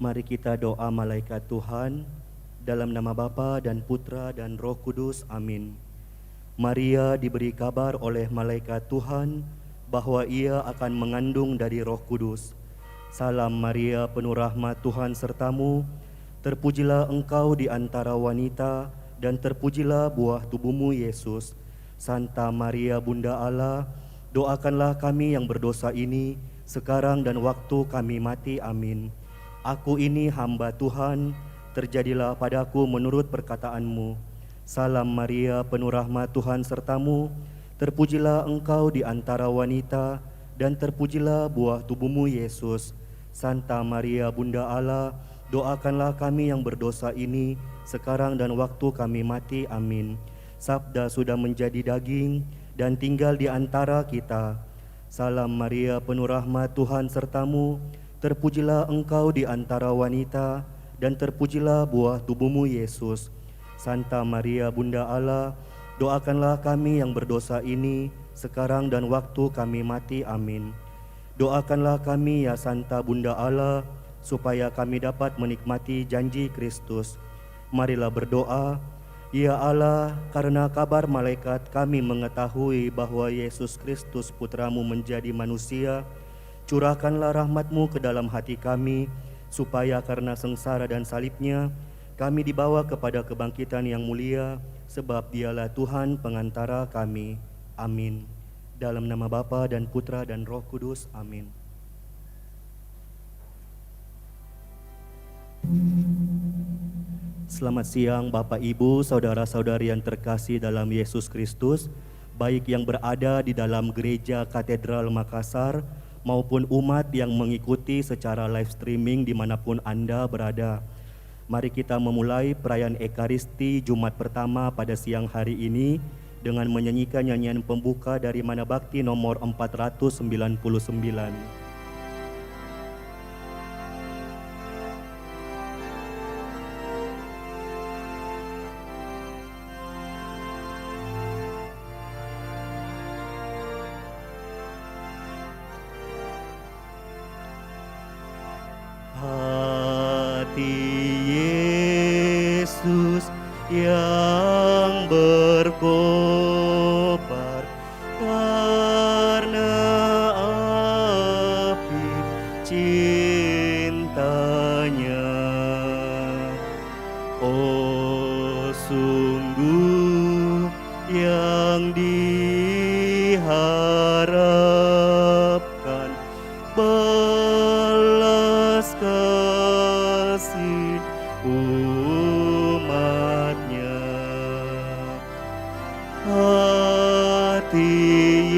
Mari kita doa malaikat Tuhan, dalam nama Bapa dan Putra dan Roh Kudus, amin. Maria diberi kabar oleh malaikat Tuhan bahwa ia akan mengandung dari Roh Kudus. Salam Maria, penuh rahmat, Tuhan sertamu, terpujilah engkau di antara wanita, dan terpujilah buah tubuhmu Yesus. Santa Maria Bunda Allah, doakanlah kami yang berdosa ini, sekarang dan waktu kami mati, amin. Aku ini hamba Tuhan, terjadilah padaku menurut perkataanmu. Salam Maria, penuh rahmat, Tuhan sertamu, terpujilah engkau di antara wanita, dan terpujilah buah tubuhmu Yesus. Santa Maria Bunda Allah, doakanlah kami yang berdosa ini, sekarang dan waktu kami mati, amin. Sabda sudah menjadi daging dan tinggal di antara kita. Salam Maria, penuh rahmat, Tuhan sertamu, terpujilah engkau di antara wanita, dan terpujilah buah tubuhmu Yesus. Santa Maria Bunda Allah, doakanlah kami yang berdosa ini, sekarang dan waktu kami mati, amin. Doakanlah kami ya Santa Bunda Allah, supaya kami dapat menikmati janji Kristus. Marilah berdoa. Ya Allah, karena kabar malaikat kami mengetahui bahwa Yesus Kristus Putramu menjadi manusia, curahkanlah rahmat-Mu ke dalam hati kami, supaya karena sengsara dan salibnya, kami dibawa kepada kebangkitan yang mulia, sebab Dialah Tuhan pengantara kami. Amin. Dalam nama Bapa dan Putra dan Roh Kudus. Amin. Selamat siang Bapak Ibu, saudara-saudari yang terkasih dalam Yesus Kristus, baik yang berada di dalam Gereja Katedral Makassar maupun umat yang mengikuti secara live streaming dimanapun Anda berada. Mari kita memulai perayaan Ekaristi Jumat pertama pada siang hari ini dengan menyanyikan nyanyian pembuka dari Mana Bakti nomor 499. Yesus yang berkobar karena api cintanya. Oh, sungguh yang diharapkan belas kasih umatnya. Hati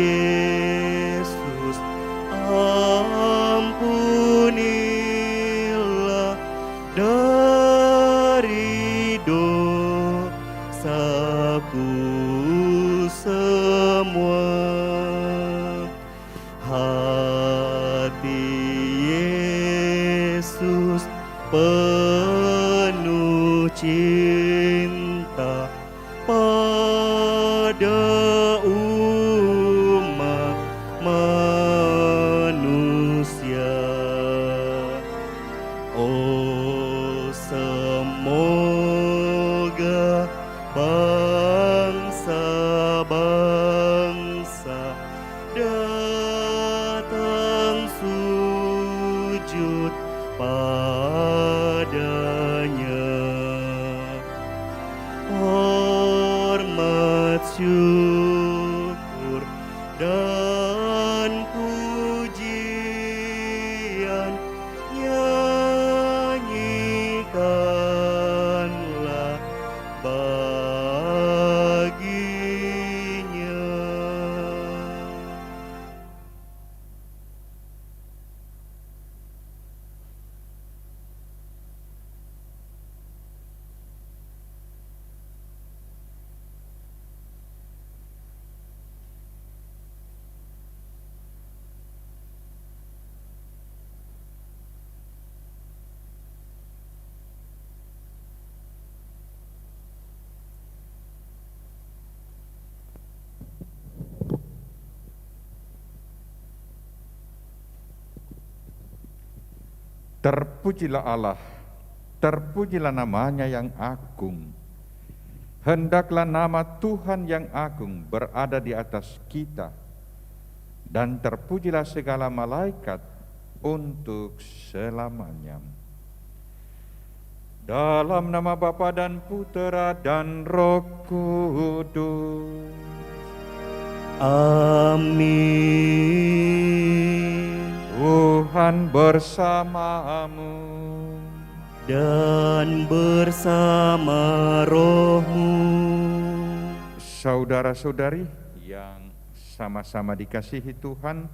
Yesus, ampunilah dari dosaku semua. Hati Yesus penuh cinta pada umat manusia. Oh, semoga bangsa-bangsa datang sujud padanya. Hormat syukur Terpujilah Allah, terpujilah namanya yang agung. Hendaklah nama Tuhan yang agung berada di atas kita, dan terpujilah segala malaikat untuk selamanya. Dalam nama Bapa dan Putera dan Roh Kudus. Amin. Tuhan bersamamu Dan bersama rohmu. Saudara-saudari yang sama-sama dikasihi Tuhan,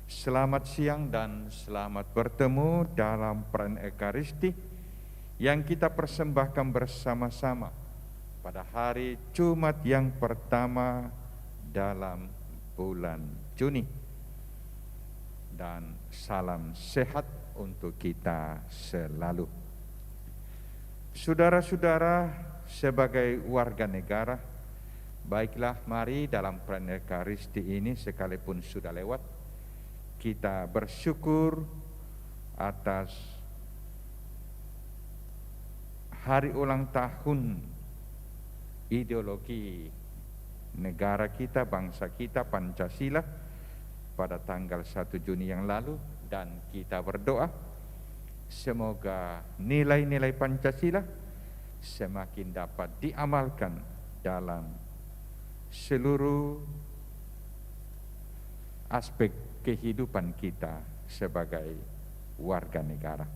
selamat siang dan selamat bertemu dalam perayaan Ekaristi yang kita persembahkan bersama-sama pada hari Jumat yang pertama dalam bulan Juni. Dan salam sehat untuk kita selalu. Saudara-saudara, sebagai warga negara, baiklah mari dalam perayaan Ekaristi ini sekalipun sudah lewat, kita bersyukur atas hari ulang tahun ideologi negara kita, bangsa kita, Pancasila pada tanggal 1 Juni yang lalu, dan kita berdoa semoga nilai-nilai Pancasila semakin dapat diamalkan dalam seluruh aspek kehidupan kita sebagai warga negara.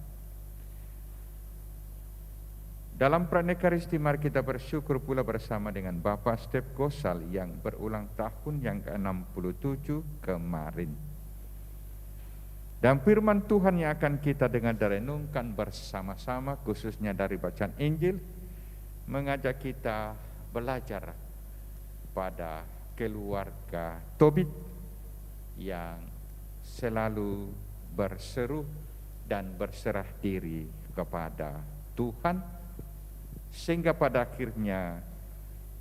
Dalam perayaan Ekaristi mari kita bersyukur pula bersama dengan Bapak Step Gosal yang berulang tahun yang ke-67 kemarin. Dan firman Tuhan yang akan kita dengar dan renungkan bersama-sama, khususnya dari bacaan Injil, mengajak kita belajar pada keluarga Tobit yang selalu berseru dan berserah diri kepada Tuhan, sehingga pada akhirnya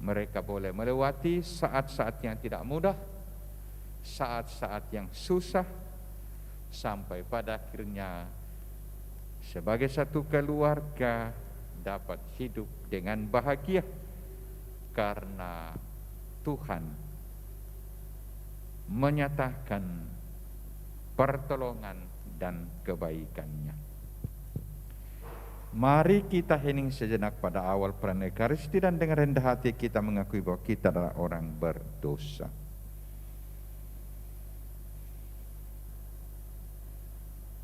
mereka boleh melewati saat-saat yang tidak mudah, saat-saat yang susah, sampai pada akhirnya sebagai satu keluarga dapat hidup dengan bahagia karena Tuhan menyatakan pertolongan dan kebaikannya. Mari kita hening sejenak pada awal perayaan Ekaristi dan dengan rendah hati kita mengakui bahwa kita adalah orang berdosa.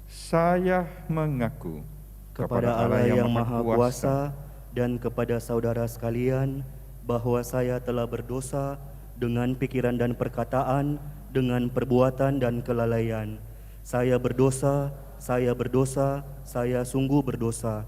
Saya mengaku kepada Allah yang Maha Kuasa dan kepada saudara sekalian bahwa saya telah berdosa dengan pikiran dan perkataan, dengan perbuatan dan kelalaian. Saya berdosa, saya sungguh berdosa.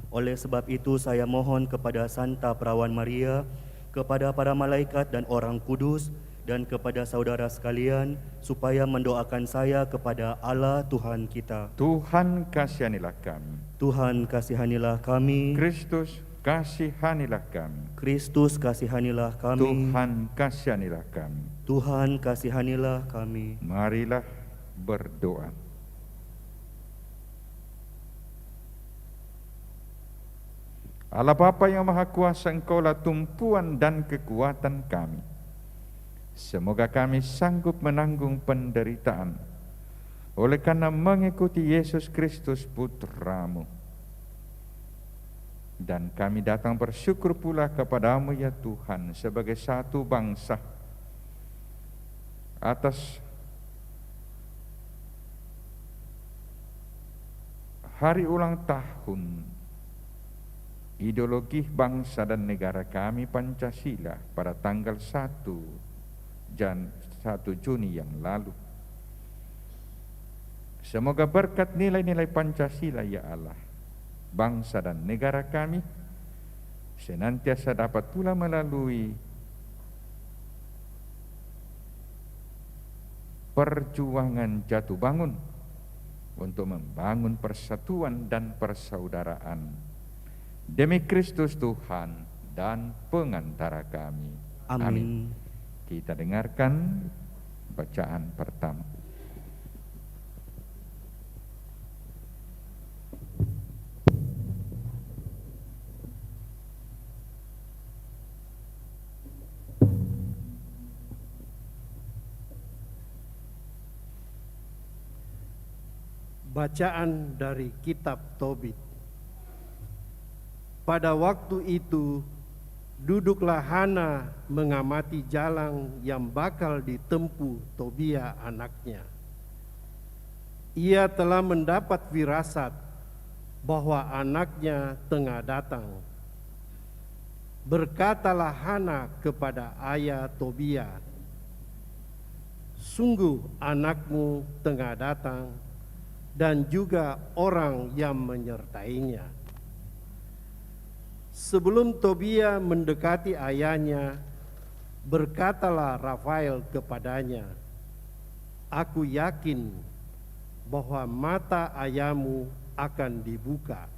Oleh sebab itu saya mohon kepada Santa Perawan Maria, kepada para malaikat dan orang kudus, dan kepada saudara sekalian, supaya mendoakan saya kepada Allah Tuhan kita. Tuhan kasihanilah kami. Tuhan kasihanilah kami. Kristus kasihanilah kami. Kristus kasihanilah kami. Tuhan kasihanilah kami. Tuhan kasihanilah kami. Marilah berdoa. Allah Bapa yang Maha Kuasa, Engkaulah tumpuan dan kekuatan kami. Semoga kami sanggup menanggung penderitaan oleh karena mengikuti Yesus Kristus Putra-Mu. Dan kami datang bersyukur pula kepada-Mu ya Tuhan sebagai satu bangsa atas hari ulang tahun ideologi bangsa dan negara kami Pancasila pada tanggal 1 Juni yang lalu. Semoga berkat nilai-nilai Pancasila ya Allah, bangsa dan negara kami senantiasa dapat pula melalui perjuangan jatuh bangun untuk membangun persatuan dan persaudaraan demi Kristus Tuhan dan pengantara kami. Amin. Kita dengarkan bacaan pertama. Bacaan dari kitab Tobit. Pada waktu itu, duduklah Hana mengamati jalan yang bakal ditempuh Tobia anaknya. Ia telah mendapat firasat bahwa anaknya tengah datang. Berkatalah Hana kepada ayah Tobia, "Sungguh anakmu tengah datang, dan juga orang yang menyertainya." Sebelum Tobia mendekati ayahnya, berkatalah Rafael kepadanya, "Aku yakin bahwa mata ayahmu akan dibuka.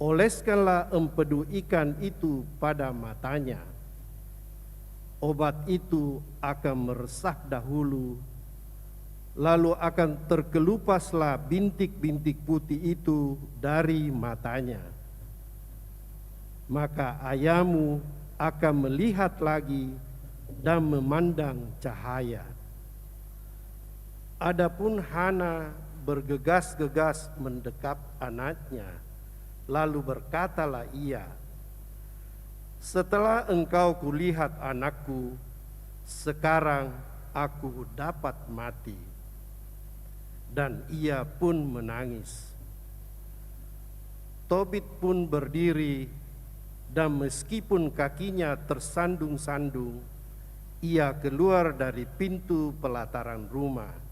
Oleskanlah empedu ikan itu pada matanya. Obat itu akan meresap dahulu, lalu akan terkelupaslah bintik-bintik putih itu dari matanya. Maka ayahmu akan melihat lagi dan memandang cahaya." Adapun Hana bergegas-gegas mendekap anaknya, lalu berkatalah ia, "Setelah engkau kulihat anakku, sekarang aku dapat mati." Dan ia pun menangis. Tobit pun berdiri, dan meskipun kakinya tersandung-sandung, ia keluar dari pintu pelataran rumah.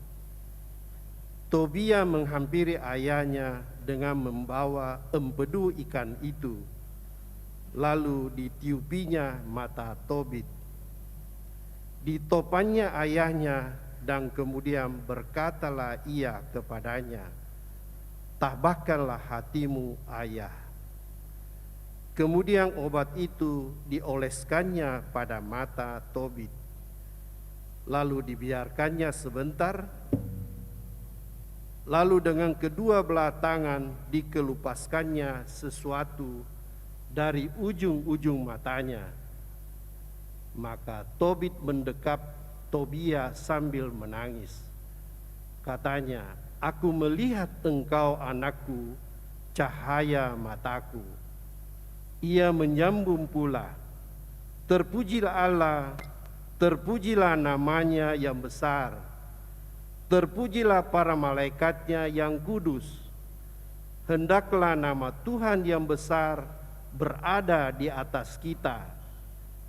Tobia menghampiri ayahnya dengan membawa empedu ikan itu, lalu ditiupinya mata Tobit. Ditopannya ayahnya, dan kemudian berkatalah ia kepadanya, "Tabahkanlah hatimu, ayah." Kemudian obat itu dioleskannya pada mata Tobit, lalu dibiarkannya sebentar. Lalu dengan kedua belah tangan dikelupaskannya sesuatu dari ujung-ujung matanya. Maka Tobit mendekap Tobia sambil menangis. Katanya, "Aku melihat engkau anakku, cahaya mataku." Ia menyambung pula, "Terpujilah Allah, terpujilah namanya yang besar. Terpujilah para malaikatnya yang kudus. Hendaklah nama Tuhan yang besar berada di atas kita.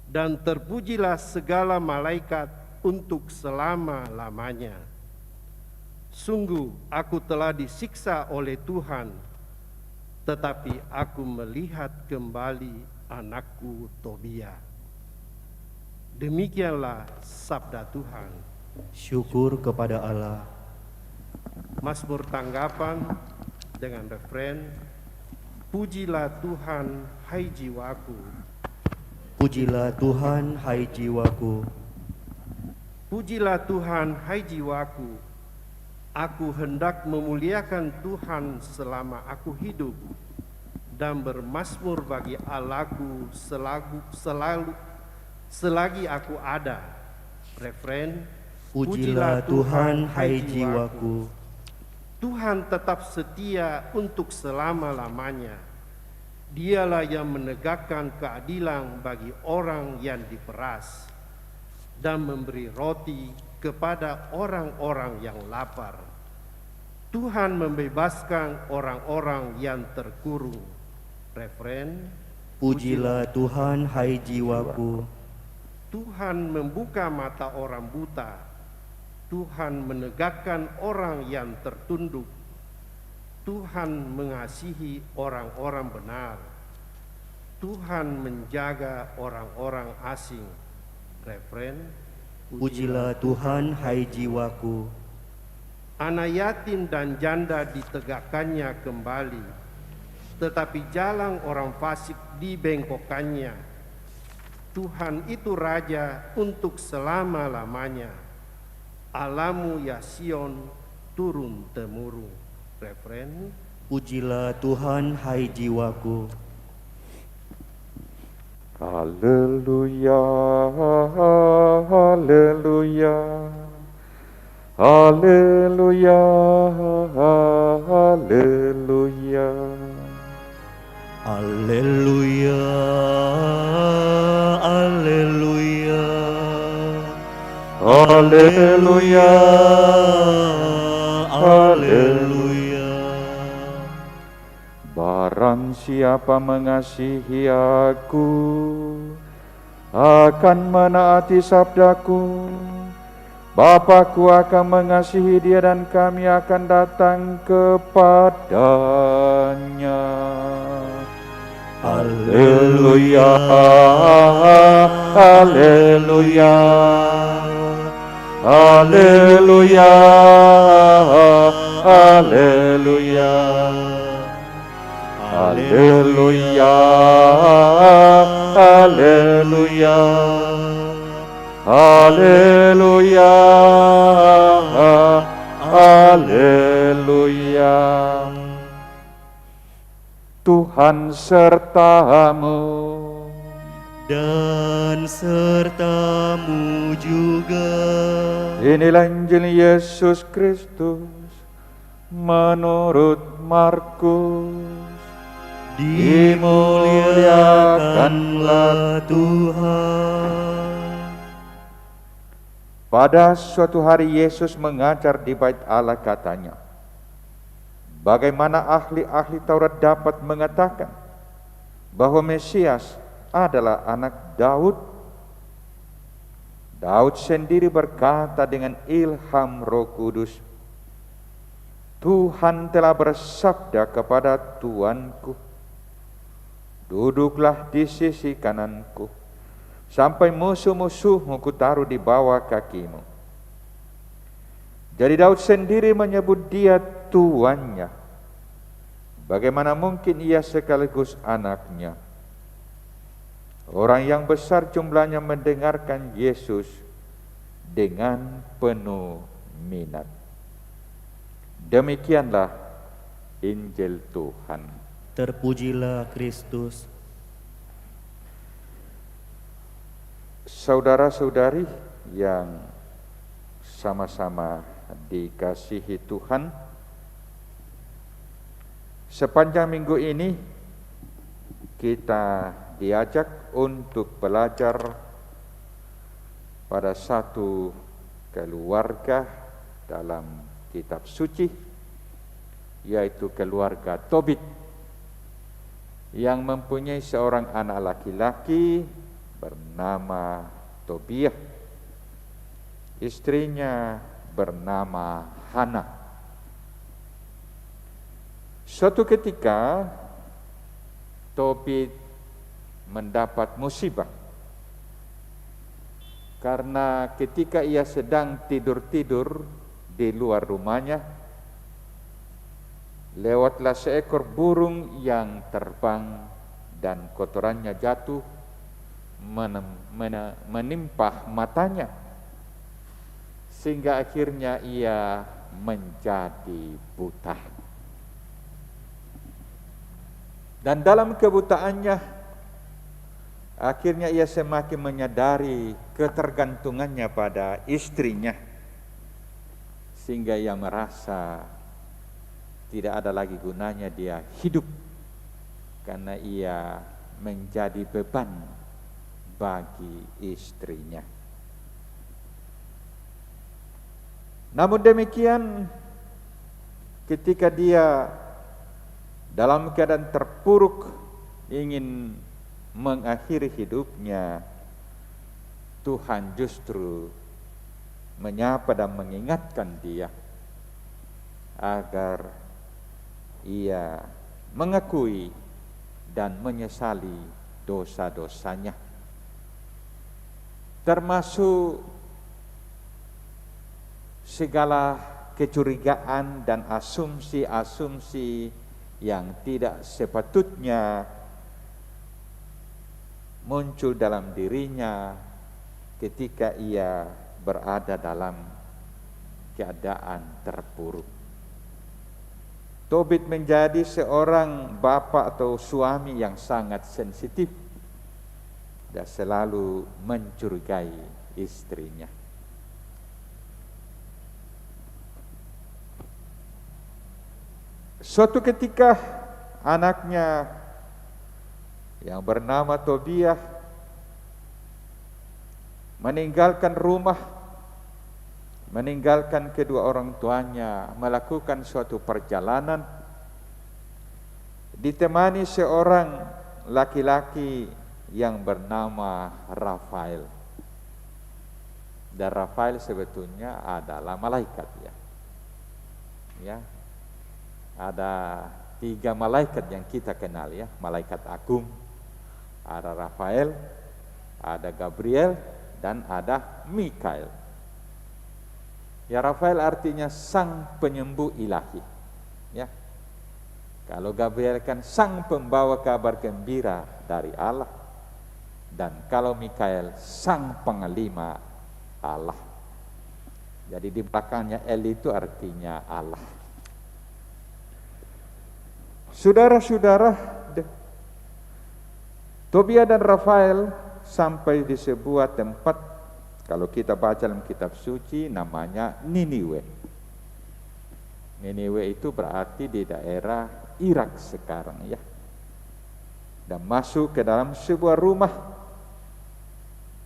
Dan terpujilah segala malaikat untuk selama-lamanya. Sungguh aku telah disiksa oleh Tuhan, tetapi aku melihat kembali anakku Tobia." Demikianlah sabda Tuhan. Syukur kepada Allah. Mazmur tanggapan dengan referen, "Pujilah Tuhan, hai jiwaku. Pujilah Tuhan, hai jiwaku. Pujilah Tuhan, hai jiwaku. Aku hendak memuliakan Tuhan selama aku hidup, dan bermazmur bagi Allahku selagi aku ada." Referen, Pujilah Tuhan, hai jiwaku. Tuhan tetap setia untuk selama-lamanya. Dialah yang menegakkan keadilan bagi orang yang diperas, dan memberi roti kepada orang-orang yang lapar. Tuhan membebaskan orang-orang yang terkurung. Referen, Pujilah Tuhan, hai jiwaku. Tuhan membuka mata orang buta. Tuhan menegakkan orang yang tertunduk. Tuhan mengasihi orang-orang benar. Tuhan menjaga orang-orang asing. Referen, Pujilah Tuhan, hai jiwaku. Anak yatim dan janda ditegakkannya kembali, tetapi jalan orang fasik dibengkokkannya. Tuhan itu Raja untuk selama-lamanya. Alamu ya Sion turun temurun. Referen, Pujilah Tuhan, hai jiwaku. Haleluya, haleluya, Haleluya, haleluya. Alleluia, alleluia, Haleluya, alleluia. Barang siapa mengasihi aku, akan menaati sabdaku. Bapakku akan mengasihi dia dan kami akan datang kepadanya. Haleluya, haleluya, haleluya, haleluya, haleluya, haleluya, haleluya, haleluya. Tuhan sertamu Dan sertamu juga. Inilah Injil Yesus Kristus menurut Markus. Dimuliakanlah Tuhan. Pada suatu hari Yesus mengajar di Bait Allah, katanya, bagaimana ahli-ahli Taurat dapat mengatakan bahwa Mesias adalah anak Daud? Daud sendiri berkata dengan ilham Roh Kudus, Tuhan telah bersabda kepada Tuanku, duduklah di sisi kananku, sampai musuh-musuhmu kutaruh di bawah kakimu. Jadi Daud sendiri menyebut dia tuannya. Bagaimana mungkin ia sekaligus anaknya? Orang yang besar jumlahnya mendengarkan Yesus dengan penuh minat. Demikianlah Injil Tuhan. Terpujilah Kristus. Saudara-saudari yang sama-sama dikasihi Tuhan, sepanjang minggu ini kita diajak untuk belajar pada satu keluarga dalam kitab suci, yaitu keluarga Tobit yang mempunyai seorang anak laki-laki bernama Tobiah. Istrinya bernama Hana. Suatu ketika Tobit mendapat musibah karena ketika ia sedang tidur-tidur di luar rumahnya, lewatlah seekor burung yang terbang dan kotorannya jatuh menimpa matanya, sehingga akhirnya ia menjadi buta. Dan dalam kebutaannya, akhirnya ia semakin menyadari ketergantungannya pada istrinya, sehingga ia merasa tidak ada lagi gunanya dia hidup, karena ia menjadi beban bagi istrinya. Namun demikian, ketika dia dalam keadaan terpuruk ingin mengakhiri hidupnya, Tuhan justru menyapa dan mengingatkan dia agar ia mengakui dan menyesali dosa-dosanya, termasuk segala kecurigaan dan asumsi-asumsi yang tidak sepatutnya muncul dalam dirinya ketika ia berada dalam keadaan terpuruk. Tobit menjadi seorang bapak atau suami yang sangat sensitif dan selalu mencurigai istrinya. Suatu ketika anaknya yang bernama Tobiah meninggalkan rumah, meninggalkan kedua orang tuanya, melakukan suatu perjalanan, ditemani seorang laki-laki yang bernama Rafael. Dan Rafael sebetulnya adalah malaikat, ya. Ada 3 malaikat yang kita kenal, ya. Malaikat agung, ada Rafael, ada Gabriel, dan ada Mikael. Ya, Rafael artinya sang penyembuh ilahi, ya. Kalau Gabriel kan sang pembawa kabar gembira dari Allah, dan kalau Mikael sang pengelima Allah. Jadi di belakangnya El itu artinya Allah. Saudara-saudara, Tobiah dan Rafael sampai di sebuah tempat, kalau kita baca dalam kitab suci, namanya Niniwe. Niniwe itu berarti di daerah Irak sekarang, ya. Dan masuk ke dalam sebuah rumah.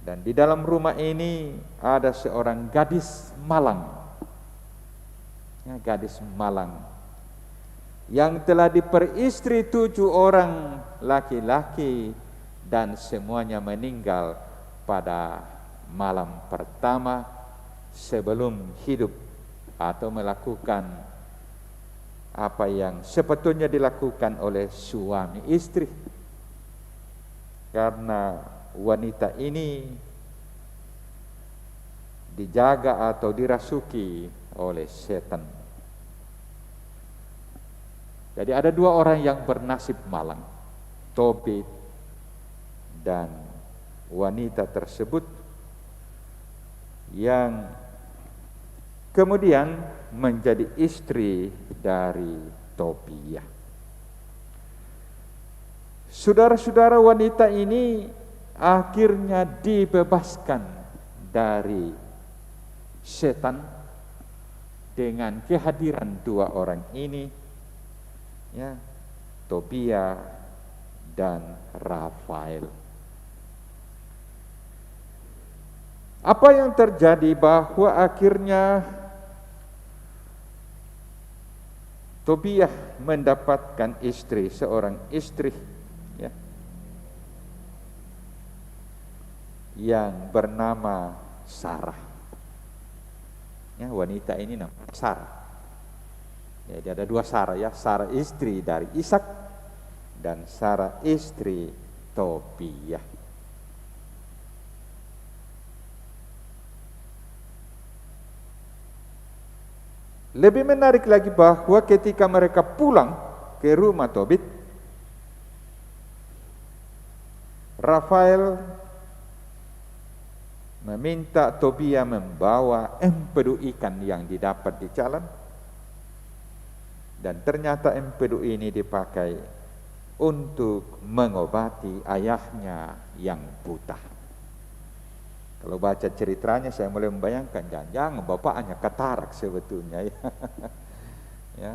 Dan di dalam rumah ini ada seorang gadis malang, ya, gadis malang yang telah diperistri 7 orang laki-laki, dan semuanya meninggal pada malam pertama sebelum hidup atau melakukan apa yang sebetulnya dilakukan oleh suami istri. Karena wanita ini dijaga atau dirasuki oleh setan. Jadi ada 2 orang yang bernasib malang, Tobit dan wanita tersebut, yang kemudian menjadi istri dari Tobiah. Saudara-saudara, wanita ini akhirnya dibebaskan dari setan dengan kehadiran 2 orang ini, ya, Tobiah dan Rafael. Apa yang terjadi bahwa akhirnya Tobiah mendapatkan istri, seorang istri, ya, yang bernama Sarah. Ya, wanita ini namanya Sarah. Jadi ada 2 Sarah, ya, Sarah istri dari Ishak dan Sarah istri Tobiah. Lebih menarik lagi bahwa ketika mereka pulang ke rumah Tobit, Rafael meminta Tobiah membawa empedu ikan yang didapat di jalan, dan ternyata empedu ini dipakai untuk mengobati ayahnya yang buta. Kalau baca ceritanya saya mulai membayangkan, jangan bapaknya katarak sebetulnya, ya. Ya.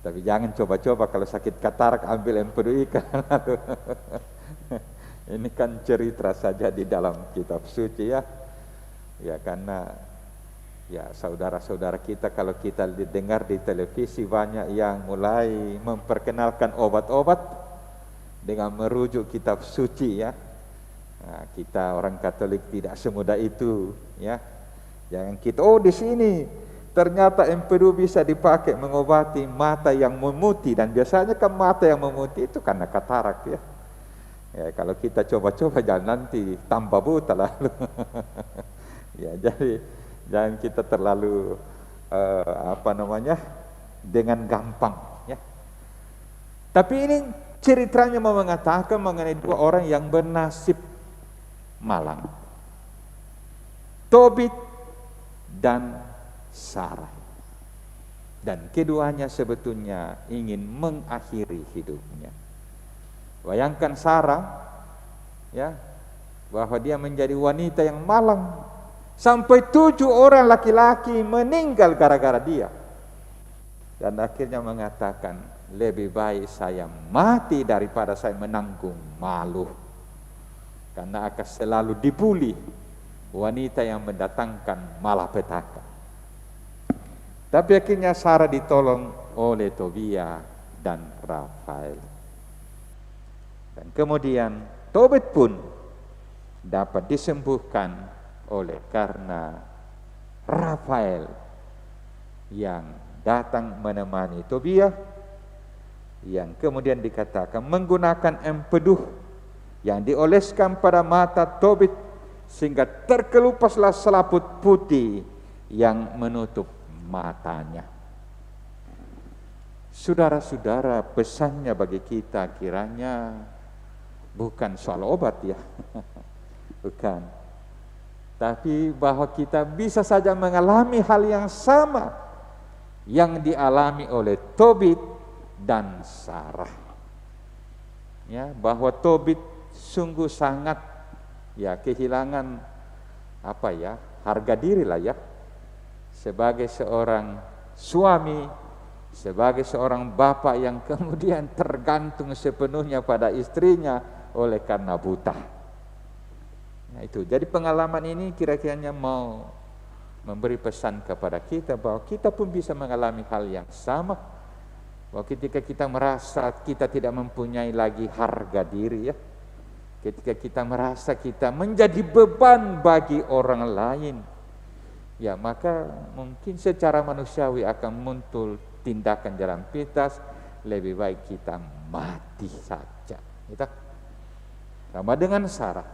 Tapi jangan coba-coba kalau sakit katarak ambil empedu ikan. Ini kan cerita saja di dalam kitab suci, ya. Ya, karena ya saudara-saudara kita, kalau kita dengar di televisi banyak yang mulai memperkenalkan obat-obat dengan merujuk kitab suci, ya. Nah, kita orang Katolik tidak semudah itu, ya. Jangan kita, oh di sini ternyata empedu bisa dipakai mengobati mata yang memutih, dan biasanya kan mata yang memutih itu karena katarak, ya. Ya, kalau kita coba-coba jangan nanti tambah buta lalu. Ya, jadi jangan kita terlalu dengan gampang, ya. Tapi ini ceritanya mau mengatakan mengenai 2 orang yang bernasib malang, Tobit dan Sarah, dan keduanya sebetulnya ingin mengakhiri hidupnya. Bayangkan Sarah, ya, bahwa dia menjadi wanita yang malang, sampai 7 orang laki-laki meninggal gara-gara dia. dan akhirnya mengatakan, lebih baik saya mati daripada saya menanggung malu, karena akan selalu dibuli wanita yang mendatangkan malapetaka. Tapi akhirnya Sarah ditolong oleh Tobia dan Rafael. Dan kemudian Tobit pun dapat disembuhkan oleh karena Rafael yang datang menemani Tobia, yang kemudian dikatakan menggunakan empedu yang dioleskan pada mata Tobit sehingga terkelupaslah selaput putih yang menutup matanya. Saudara-saudara, pesannya bagi kita kiranya bukan soal obat ya, bukan. Tapi bahwa kita bisa saja mengalami hal yang sama yang dialami oleh Tobit dan Sarah. Ya, bahwa Tobit sungguh sangat ya kehilangan harga diri lah ya, sebagai seorang suami, sebagai seorang bapak yang kemudian tergantung sepenuhnya pada istrinya oleh karena buta. Nah, itu. Jadi pengalaman ini kira-kiranya mau memberi pesan kepada kita bahwa kita pun bisa mengalami hal yang sama. Bahwa ketika kita merasa kita tidak mempunyai lagi harga diri ya, ketika kita merasa kita menjadi beban bagi orang lain, ya maka mungkin secara manusiawi akan muncul tindakan jalan pintas, lebih baik kita mati saja. Gitu. Sama dengan Sarah,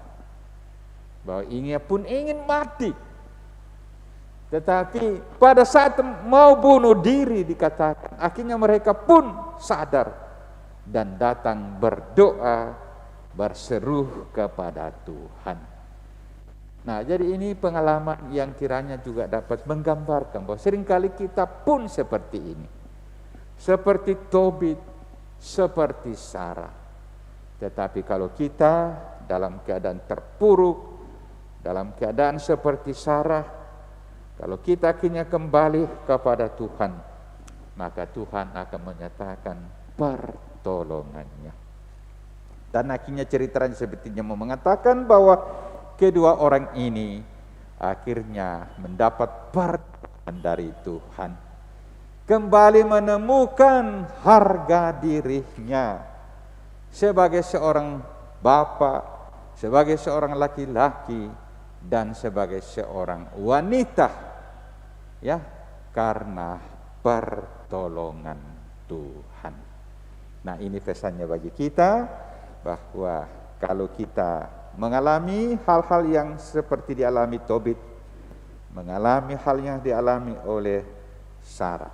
bahwa ia pun ingin mati, tetapi pada saat mau bunuh diri dikatakan, akhirnya mereka pun sadar dan datang berdoa, berseru kepada Tuhan. Nah, jadi ini pengalaman yang kiranya juga dapat menggambarkan bahwa seringkali kita pun seperti ini. Seperti Tobit, seperti Sarah. Tetapi kalau kita dalam keadaan terpuruk, dalam keadaan seperti Sarah, kalau kita akhirnya kembali kepada Tuhan, maka Tuhan akan menyatakan pertolongannya. Dan akhirnya ceritanya sepertinya mau mengatakan bahwa kedua orang ini akhirnya mendapat pertolongan dari Tuhan, kembali menemukan harga dirinya sebagai seorang bapak, sebagai seorang laki-laki, dan sebagai seorang wanita, ya, karena pertolongan Tuhan. Nah, ini pesannya bagi kita, bahwa kalau kita mengalami hal-hal yang seperti dialami Tobit, mengalami hal yang dialami oleh Sarah,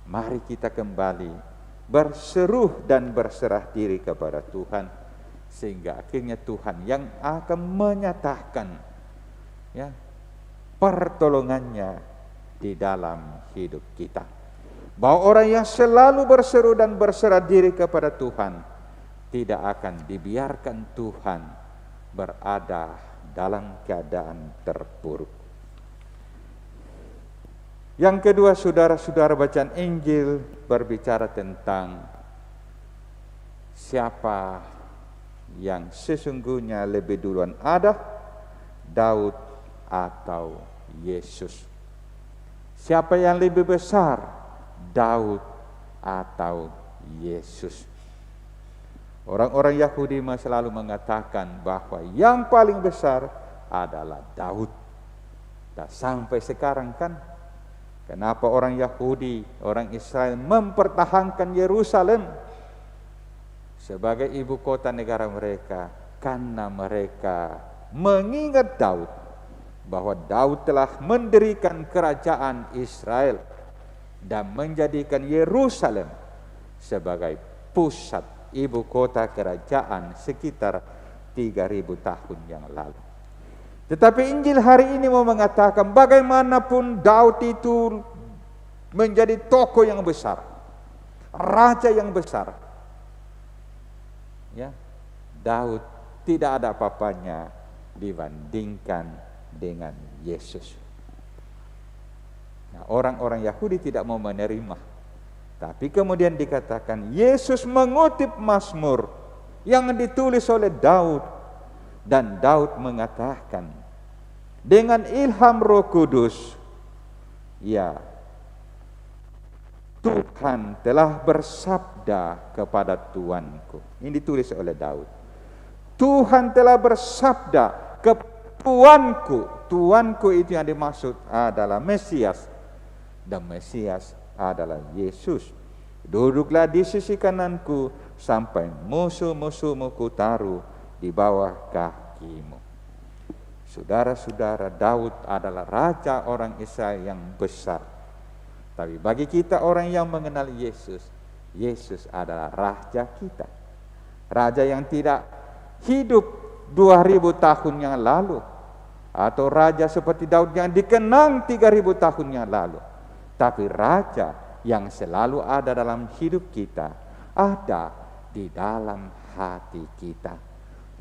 mari kita kembali berseru dan berserah diri kepada Tuhan, sehingga akhirnya Tuhan yang akan menyatakan ya pertolongannya di dalam hidup kita. Bahwa orang yang selalu berseru dan berserah diri kepada Tuhan tidak akan dibiarkan Tuhan berada dalam keadaan terpuruk. Yang kedua, saudara-saudara, bacaan Injil berbicara tentang siapa yang sesungguhnya lebih duluan ada, Daud atau Yesus. Siapa yang lebih besar, Daud atau Yesus. Orang-orang Yahudi selalu mengatakan bahwa yang paling besar adalah Daud. Dan sampai sekarang kan, kenapa orang Yahudi, orang Israel mempertahankan Yerusalem sebagai ibu kota negara mereka? Karena mereka mengingat Daud, bahwa Daud telah mendirikan kerajaan Israel dan menjadikan Yerusalem sebagai pusat ibu kota kerajaan sekitar 3000 tahun yang lalu. Tetapi Injil hari ini mau mengatakan bagaimanapun Daud itu menjadi tokoh yang besar, raja yang besar, ya, Daud tidak ada apa-apanya dibandingkan dengan Yesus. Nah, orang-orang Yahudi tidak mau menerima, Tapi kemudian dikatakan Yesus mengutip Mazmur yang ditulis oleh Daud, dan Daud mengatakan dengan ilham Roh Kudus, ya, Tuhan telah bersabda kepada Tuanku. Ini ditulis oleh Daud. Tuhan telah bersabda ke Tuanku. Tuanku itu yang dimaksud adalah Mesias, dan Mesias adalah Yesus. Duduklah di sisi kananku sampai musuh-musuhmu kutaruh di bawah kakimu. Saudara-saudara, Daud adalah raja orang Israel yang besar. Tapi bagi kita orang yang mengenal Yesus, Yesus adalah raja kita. Raja yang tidak hidup 2000 tahun yang lalu, atau raja seperti Daud yang dikenang 3000 tahun yang lalu. Tapi raja yang selalu ada dalam hidup kita, ada di dalam hati kita.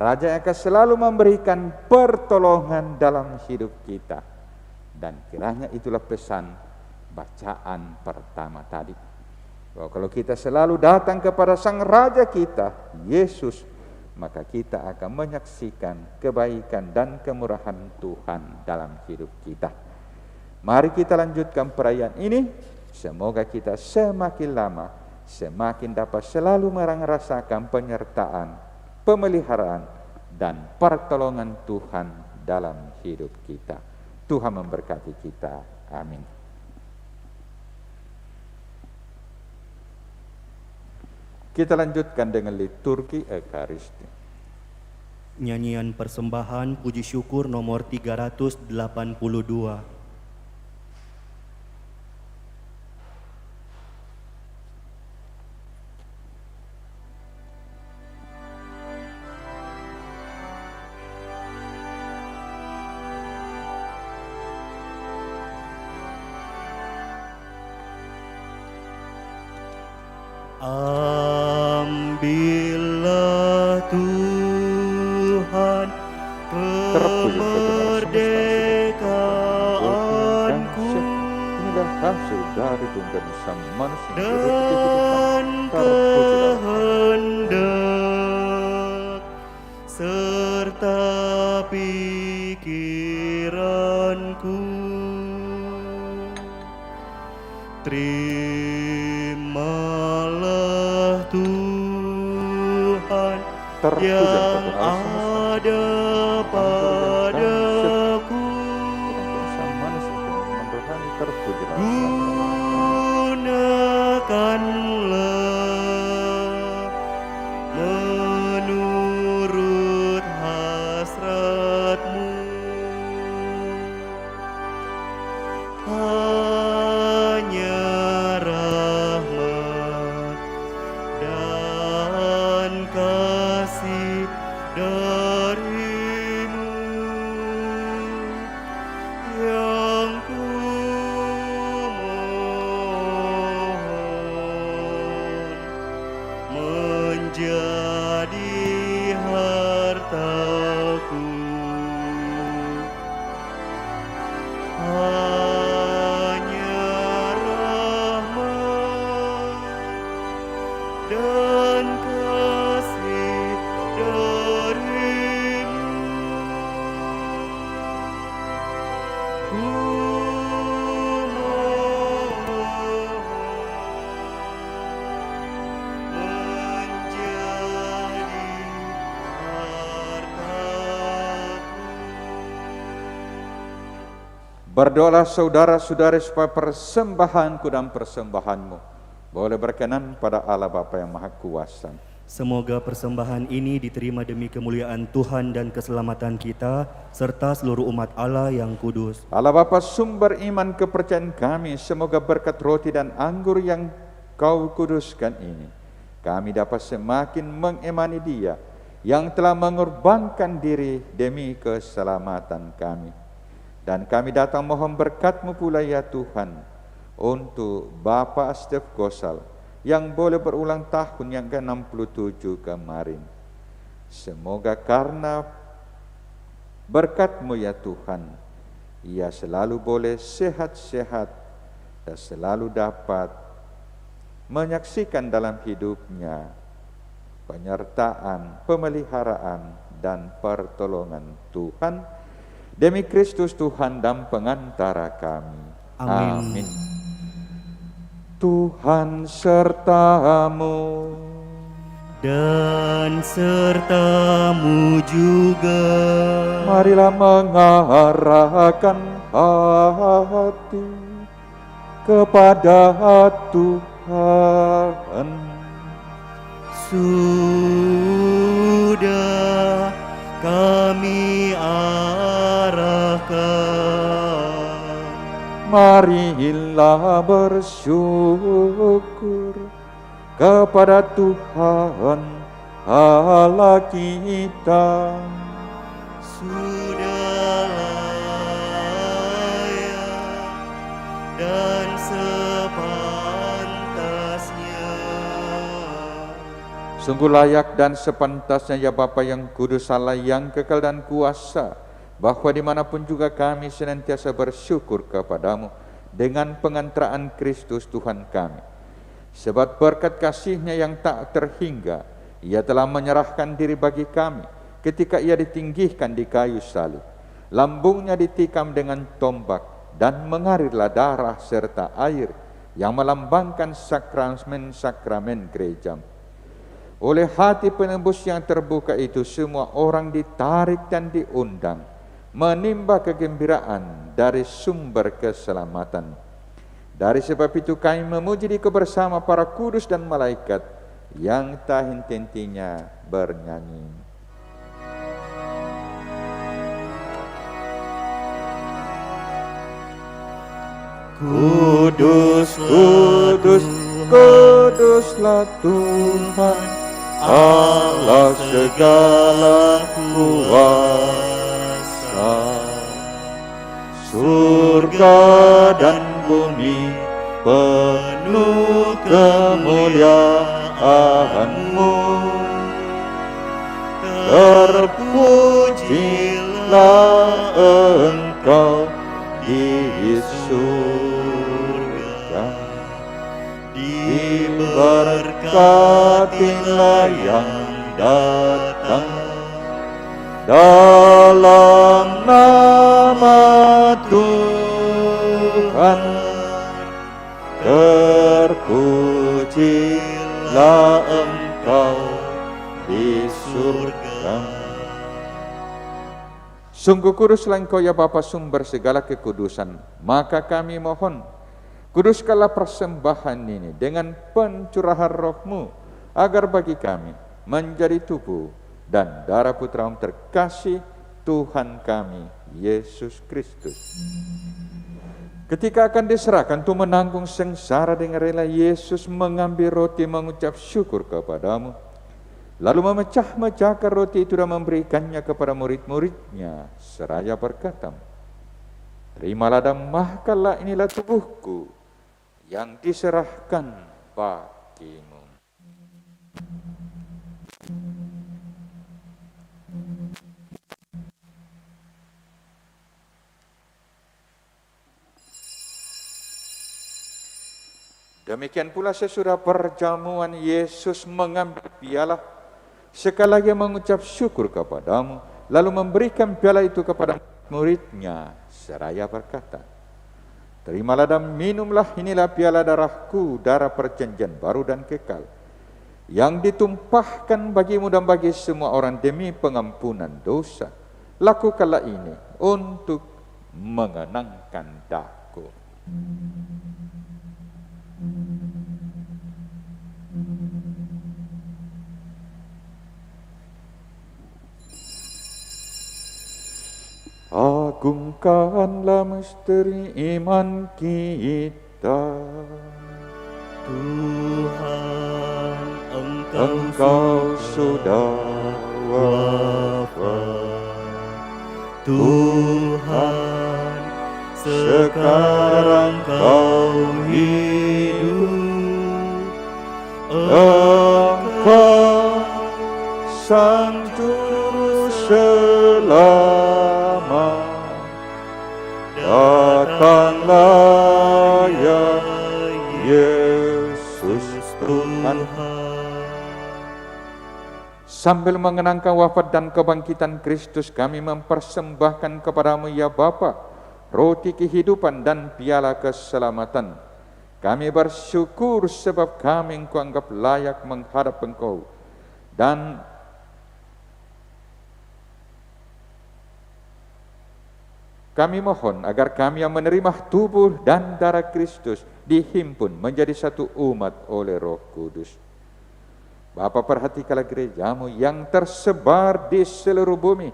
Raja yang akan selalu memberikan pertolongan dalam hidup kita. Dan kiranya itulah pesan bacaan pertama tadi. Bahwa kalau kita selalu datang kepada Sang Raja kita, Yesus, maka kita akan menyaksikan kebaikan dan kemurahan Tuhan dalam hidup kita. Mari kita lanjutkan perayaan ini. Semoga kita semakin lama semakin dapat selalu merasakan penyertaan, pemeliharaan, dan pertolongan Tuhan dalam hidup kita. Tuhan memberkati kita. Amin. Kita lanjutkan dengan liturgi Ekaristi. Nyanyian persembahan puji syukur nomor 382. Ambillah Tuhan kemerdekaanku dan kehendak serta pikiranku. Terimalah Tuhan yang ada padaku, gunakanlah menurut hasratmu. Hanya rahmat dan kasih darimu yang kumohon menjadi hartaku. Hanya rahmat dan kasih darimu kumohon menjadi hartaku. Berdoalah saudara-saudari supaya persembahanku dan persembahanmu boleh berkenan pada Allah Bapa yang Maha Kuasa. Semoga persembahan ini diterima demi kemuliaan Tuhan dan keselamatan kita, serta seluruh umat Allah yang kudus. Allah Bapa, sumber iman kepercayaan kami, semoga berkat roti dan anggur yang Kau kuduskan ini, kami dapat semakin mengimani Dia yang telah mengorbankan diri demi keselamatan kami. Dan kami datang mohon berkat-Mu pula ya Tuhan, untuk Bapak Stef Gosal yang boleh berulang tahun yang ke-67 kemarin. Semoga karena berkat-Mu ya Tuhan, ia selalu boleh sehat-sehat dan selalu dapat menyaksikan dalam hidupnya penyertaan, pemeliharaan, dan pertolongan Tuhan. Demi Kristus Tuhan dan pengantara kami. Amin. Amin. Tuhan sertamu. Dan sertamu juga. Marilah mengarahkan hati kepada Tuhan. Sudah kami arahkan. Marilah bersyukur kepada Tuhan Allah kita. Sudah layak dan sepantasnya. Sungguh layak dan sepantasnya ya Bapa yang kudus, Allah yang kekal dan kuasa, bahwa dimanapun juga kami senantiasa bersyukur kepadamu dengan pengantaraan Kristus Tuhan kami. Sebab berkat kasih-Nya yang tak terhingga, Ia telah menyerahkan diri bagi kami ketika Ia ditinggihkan di kayu salib. Lambungnya ditikam dengan tombak dan mengalirlah darah serta air yang melambangkan sakramen-sakramen gereja. Oleh hati penebus yang terbuka itu, semua orang ditarik dan diundang menimba kegembiraan dari sumber keselamatan. Dari sebab itu kami memuji Dia bersama para kudus dan malaikat yang tak henti-hentinya bernyanyi. Kudus, kudus, kuduslah Tuhan, Allah segala kuasa. Surga dan bumi penuh kemuliaan-Mu. Terpujilah Engkau di surga, diberkatilah yang datang dalam nama Tuhan. Terpujilah Engkau di surga. Sungguh kuduslah Engkau ya Bapa, sumber segala kekudusan. Maka kami mohon, kuduskanlah persembahan ini dengan pencurahan Roh-Mu, agar bagi kami menjadi tubuh dan darah Putra-Mu terkasih, Tuhan kami Yesus Kristus. Ketika akan diserahkan untuk menanggung sengsara dengan rela, Yesus mengambil roti, mengucap syukur kepadamu, lalu memecah-mecahkan roti itu dan memberikannya kepada murid-muridnya, seraya berkata, terimalah dan makanlah, inilah tubuhku yang diserahkan bagimu. Demikian pula sesudah perjamuan, Yesus mengambil piala, sekali lagi mengucap syukur kepadamu, lalu memberikan piala itu kepada murid-Nya, seraya berkata, terimalah dan minumlah, inilah piala darahku, darah perjanjian baru dan kekal, yang ditumpahkan bagimu dan bagi semua orang demi pengampunan dosa. Lakukanlah ini untuk mengenangkan daku. Agungkanlah misteri iman kita. Tuhan, Engkau sudah wafat. Tuhan, sekarang Kau hidup. Engkau Sang Juru Selamat. Datanglah ya Yesus. Sambil mengenangkan wafat dan kebangkitan Kristus, kami mempersembahkan kepadamu ya Bapa, roti kehidupan dan piala keselamatan. Kami bersyukur sebab kami Engkau anggap layak menghadap Engkau. Dan kami mohon agar kami yang menerima tubuh dan darah Kristus dihimpun menjadi satu umat oleh Roh Kudus. Bapa, perhatikanlah gerejamu yang tersebar di seluruh bumi.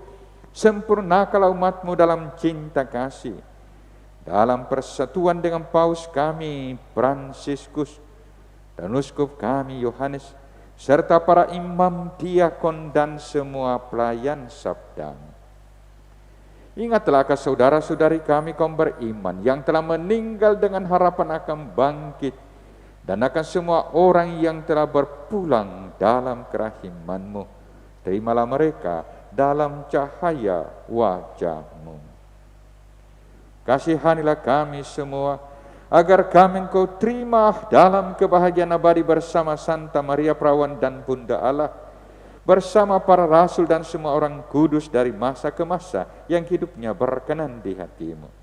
Sempurnakanlah umatmu dalam cinta kasih. Dalam persatuan dengan Paus kami Fransiskus dan Uskup kami Yohanes, serta para imam, diakon dan semua pelayan sabdamu. Ingatlah ke saudara-saudari kami kaum beriman yang telah meninggal dengan harapan akan bangkit, dan akan semua orang yang telah berpulang dalam kerahiman-Mu. Terimalah mereka dalam cahaya wajah-Mu. Kasihanilah kami semua, agar kami Engkau terima dalam kebahagiaan abadi bersama Santa Maria Perawan dan Bunda Allah, bersama para rasul dan semua orang kudus dari masa ke masa yang hidupnya berkenan di hati-Mu.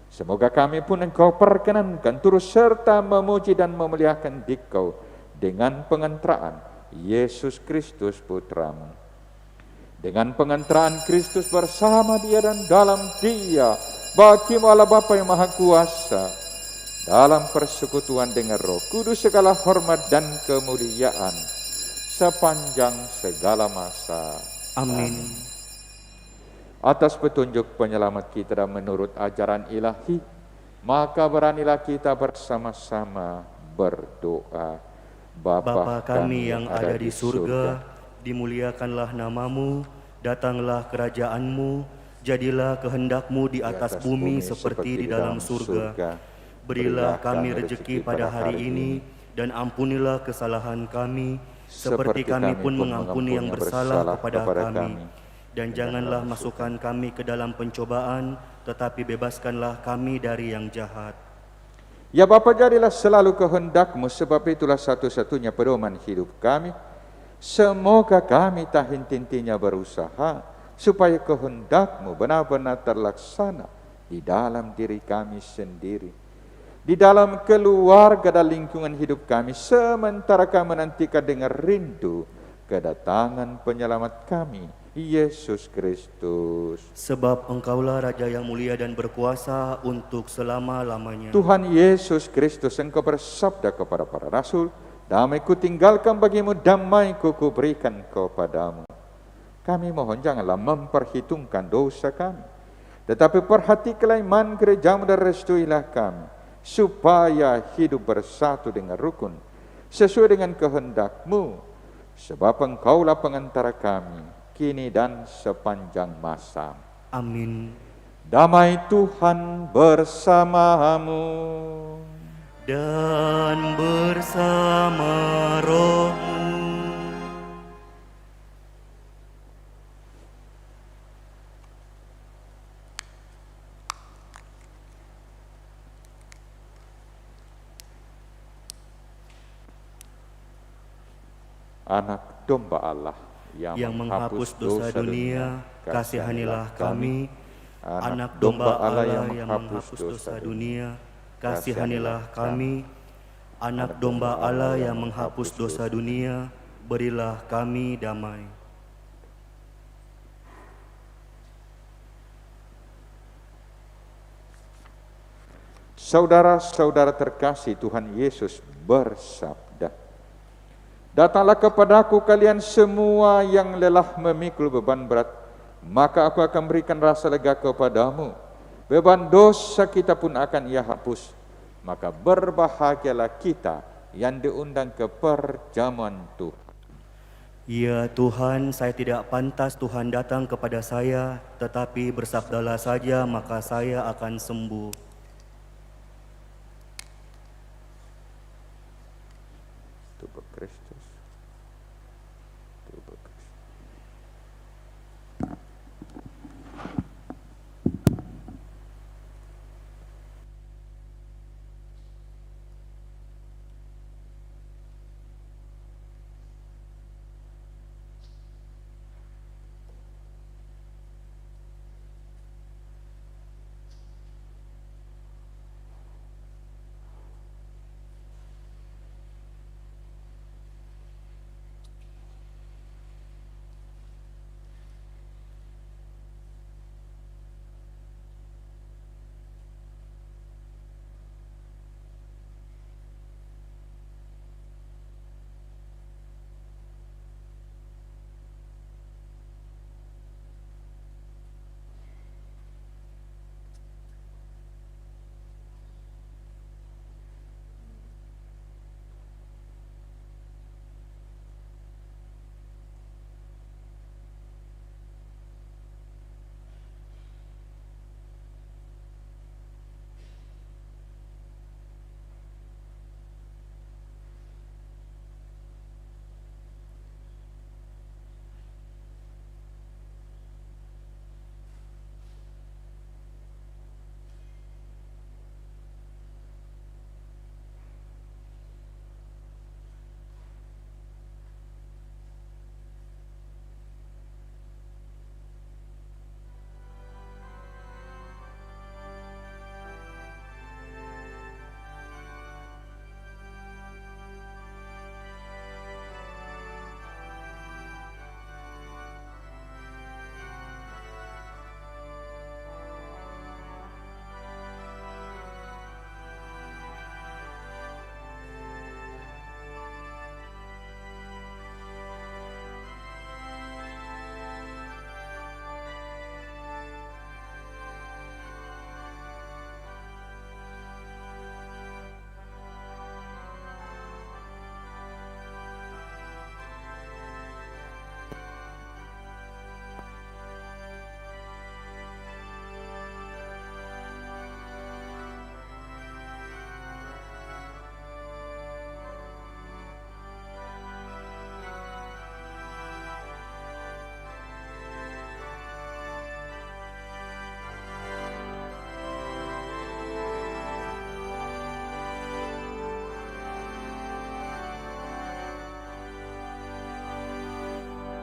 Semoga kami pun Engkau perkenankan turut serta memuji dan memuliakan Dikau dengan pengantaraan Yesus Kristus Putra-Mu. Dengan pengantaraan Kristus bersama Dia dan dalam Dia, bagi-Mu Allah Bapa yang Maha Kuasa, dalam persekutuan dengan Roh Kudus segala hormat dan kemuliaan sepanjang segala masa. Amin. Atas petunjuk penyelamat kita dan menurut ajaran ilahi, maka beranilah kita bersama-sama berdoa. Bapa kami yang ada di surga, dimuliakanlah namamu, datanglah kerajaan-Mu, jadilah kehendak-Mu di atas bumi seperti di dalam surga. Berilah kami rejeki pada hari ini, dan ampunilah kesalahan kami, seperti kami pun mengampuni yang bersalah kepada kami. Dan janganlah masukkan kami ke dalam pencobaan, tetapi bebaskanlah kami dari yang jahat. Ya Bapa, jadilah selalu kehendak-Mu, sebab itulah satu-satunya pedoman hidup kami. Semoga kami tak henti-hentinya berusaha, supaya kehendak-Mu benar-benar terlaksana di dalam diri kami sendiri, di dalam keluarga dan lingkungan hidup kami, sementara kami menantikan dengan rindu kedatangan penyelamat kami, Yesus Kristus. Sebab Engkaulah Raja yang mulia dan berkuasa untuk selama-lamanya. Tuhan Yesus Kristus, Engkau bersabda kepada para rasul, damai ku tinggalkan bagimu, damai ku berikan kepadamu. Kami mohon janganlah memperhitungkan dosa kami, tetapi perhatikanlah iman gerejamu dan restuilah kami, supaya hidup bersatu dengan rukun, sesuai dengan kehendak-Mu, sebab Engkaulah pengantara kami, kini dan sepanjang masa. Amin. Damai Tuhan bersamamu Dan bersama rohmu. Anak domba Allah yang menghapus dosa dunia, kasihanilah kami. Anak domba Allah yang menghapus dosa dunia, kasihanilah kami. Anak domba Allah yang menghapus dosa dunia, berilah kami damai. Saudara-saudara terkasih, Tuhan Yesus bersabda, datanglah kepadaku kalian semua yang lelah memikul beban berat, maka aku akan berikan rasa lega kepadamu. Beban dosa kita pun akan Ia hapus. Maka berbahagialah kita yang diundang ke perjamuan Tuhan. Ya Tuhan, saya tidak pantas Tuhan datang kepada saya, tetapi bersabdalah saja maka saya akan sembuh. Tubuh Kristus. Tubuh Kristus.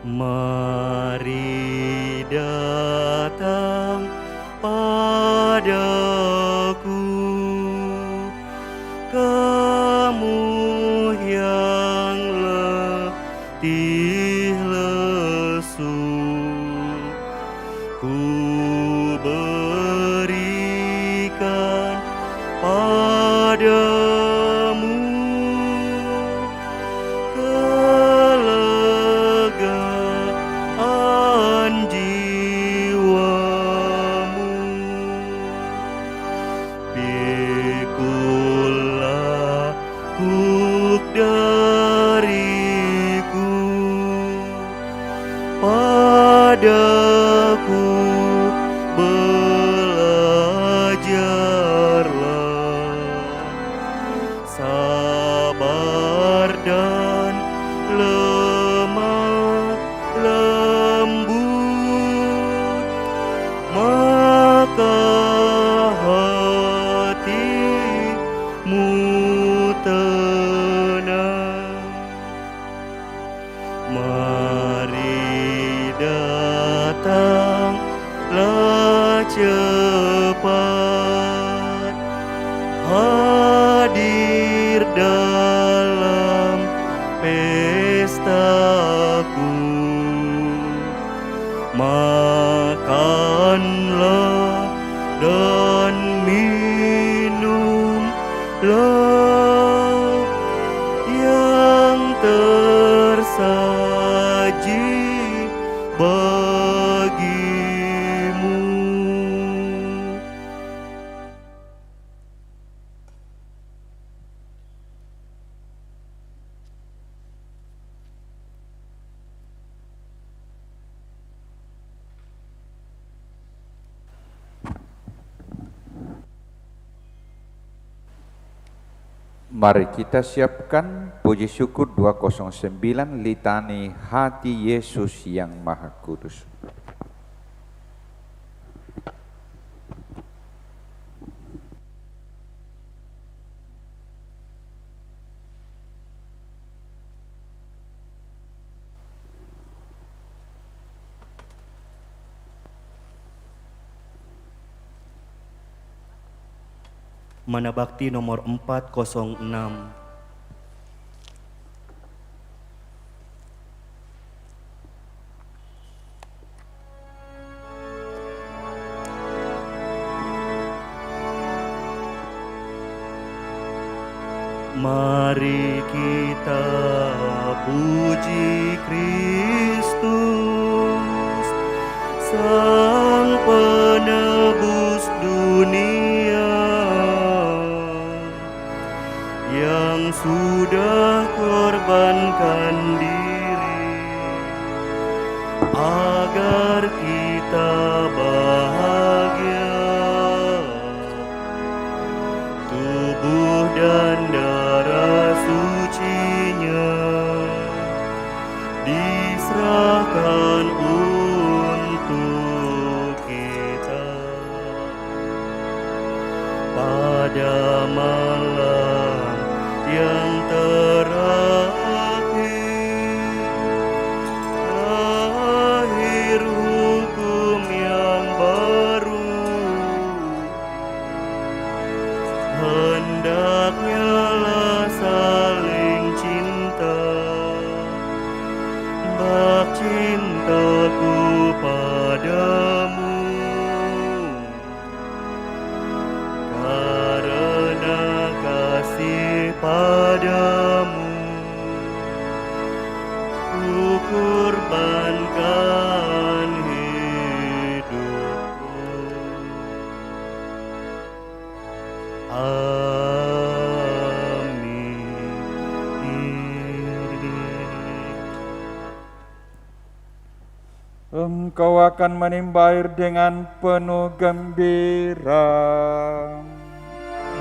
Mari datang padaku, kamu yang letih lesu, ku berikan padamu kelegaan jiwamu. Pikulah kuk dariku, padaku belajarlah sabar dan lemah lembut, maka hatimu tenang. Mari datanglah cepat, hadir dalam pestaku. Makanlah dan minumlah yang tersaji bagimu. Mari kita siapkan puji syukur 209 litani hati Yesus yang Maha Kudus. Mana Bakti nomor 406. Mari kita puji Kristus, Sang Penebus dunia, yang sudah korbankan diri agar kita bahagia. Tubuh dan darah sucinya diserahkan untuk kita. Pada malam yang terakhir, lahir hukum yang baru. Hendaknya lah saling cinta, bak cintaku padamu, karena kasih padamu ku kurbankan hidupku. Engkau akan menimba air dengan penuh gembira.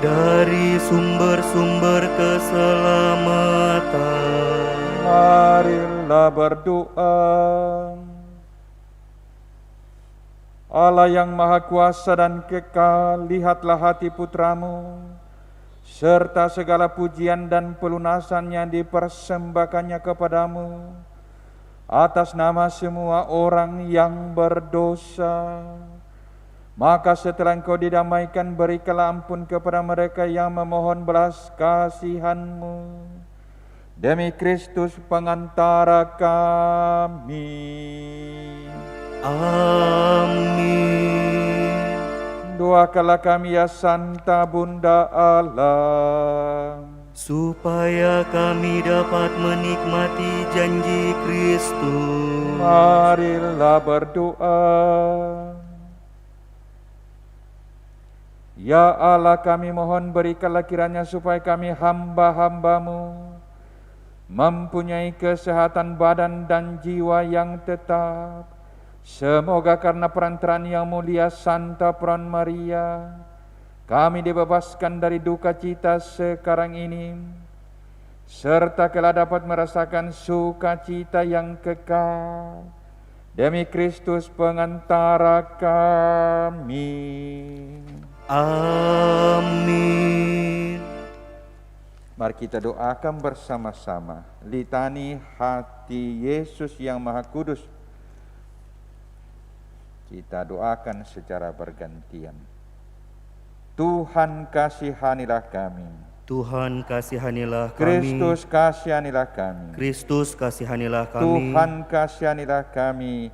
Dari sumber-sumber keselamatan, Marilah berdoa. Allah yang Maha Kuasa dan Kekal, lihatlah hati putramu, serta segala pujian dan pelunasan yang dipersembahkannya kepadamu, atas nama semua orang yang berdosa. Maka setelah Engkau didamaikan, berikanlah ampun kepada mereka yang memohon belas kasihan-Mu. Demi Kristus pengantara kami. Amin. Doakanlah kami ya Santa Bunda Allah, Supaya kami dapat menikmati janji Kristus. marilah berdoa. Ya Allah, kami mohon berikanlah kiranya supaya kami hamba-hamba-Mu mempunyai kesehatan badan dan jiwa yang tetap. Semoga karena perantaraan yang mulia Santa Peron Maria, kami dibebaskan dari duka cita sekarang ini, serta kelak dapat merasakan sukacita yang kekal. Demi Kristus pengantara kami. Amin. Mari kita doakan bersama-sama litani hati Yesus yang Maha Kudus. Kita doakan secara bergantian. Tuhan kasihanilah kami. Tuhan kasihanilah kami. Kristus kasihanilah kami. Kristus kasihanilah kami. Tuhan kasihanilah kami.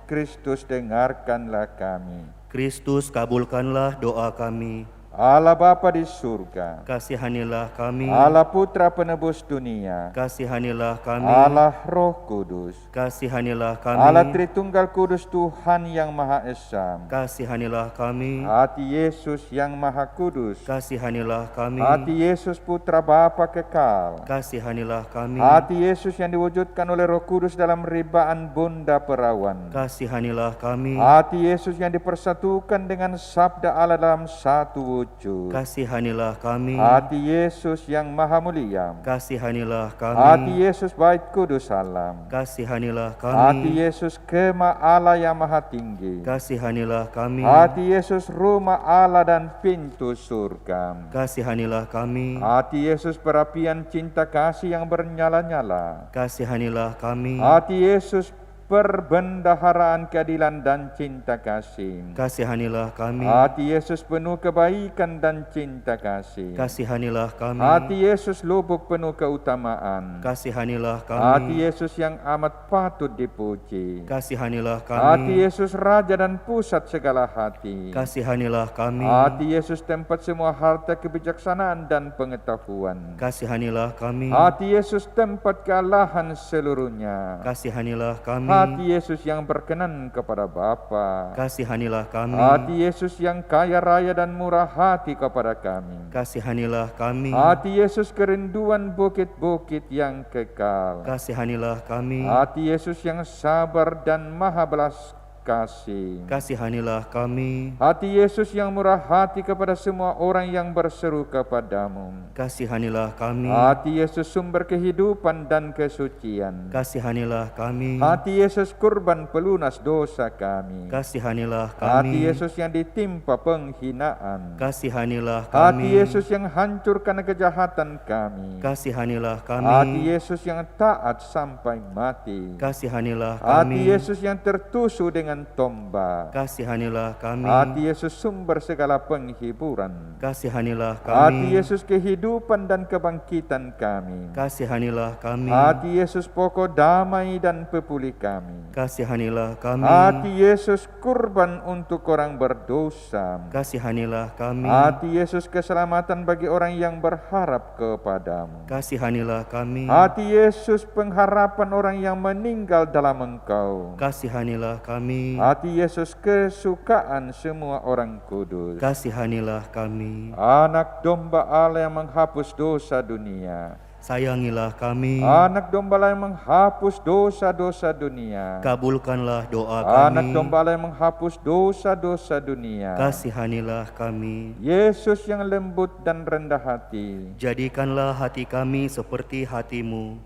Kristus dengarkanlah kami. Kristus kabulkanlah doa kami. Allah Bapa di surga, Kasihanilah kami. Allah Putra penebus dunia, Kasihanilah kami. Allah Roh Kudus, Kasihanilah kami. Allah Tritunggal Kudus Tuhan yang Maha Esa, Kasihanilah kami. hati Yesus yang Maha Kudus, Kasihanilah kami. hati Yesus Putra Bapa kekal, Kasihanilah kami. hati Yesus yang diwujudkan oleh Roh Kudus dalam ribaan Bunda Perawan, Kasihanilah kami. hati Yesus yang dipersatukan dengan Sabda Allah dalam satu wujud, Kasihanilah kami. hati Yesus yang Maha Mulia, Kasihanilah hati kami. Yesus Bait Kudus Salam, Kasihanilah hati kami. Yesus Kemah Allah yang Maha Tinggi, Kasihanilah kami. hati Yesus Rumah Allah dan pintu surga, Kasihanilah kami. hati Yesus perapian cinta kasih yang bernyala-nyala, Kasihanilah kami. hati Yesus perbendaharaan keadilan dan cinta kasih, Kasihanilah kami. hati Yesus penuh kebaikan dan cinta kasih, Kasihanilah kami. hati Yesus lubuk penuh keutamaan, Kasihanilah hati kami. Yesus yang amat patut dipuji, Kasihanilah hati kami. Yesus Raja dan pusat segala hati, Kasihanilah kami. hati Yesus tempat semua harta kebijaksanaan dan pengetahuan, Kasihanilah kami. hati Yesus tempat kealahan seluruhnya, Kasihanilah kami. hati Yesus yang berkenan kepada Bapa, Kasihanilah kami. hati Yesus yang kaya raya dan murah hati kepada kami, Kasihanilah kami. hati Yesus kerinduan bukit-bukit yang kekal, Kasihanilah kami. hati Yesus yang sabar dan maha belas kasih, Kasihanilah kami. hati Yesus yang murah hati kepada semua orang yang berseru kepadamu, Kasihanilah kami. hati Yesus sumber kehidupan dan kesucian, Kasihanilah kami. hati Yesus kurban pelunas dosa kami, Kasihanilah hati kami. Yesus yang ditimpa penghinaan, Kasihanilah hati kami. Yesus yang hancur karena kejahatan kami, Kasihanilah hati kami. Yesus yang taat sampai mati, Kasihanilah hati kami. Yesus yang tertusuk dengan tombak, Kasihanilah kami. hati Yesus sumber segala penghiburan, Kasihanilah hati kami. Yesus kehidupan dan kebangkitan kami, Kasihanilah kami. hati Yesus pokok damai dan pepulih kami, Kasihanilah kami. hati Yesus kurban untuk orang berdosa, Kasihanilah kami. hati Yesus keselamatan bagi orang yang berharap kepadamu, Kasihanilah kami. hati Yesus pengharapan orang yang meninggal dalam Engkau, Kasihanilah kami. hati Yesus kesukaan semua orang kudus, Kasihanilah kami. anak domba Allah yang menghapus dosa dunia, Sayangilah kami. anak domba Allah yang menghapus dosa-dosa dunia, Kabulkanlah doa anak kami. domba Allah yang menghapus dosa-dosa dunia, Kasihanilah kami. Yesus yang lembut dan rendah hati, Jadikanlah hati kami seperti hati-Mu.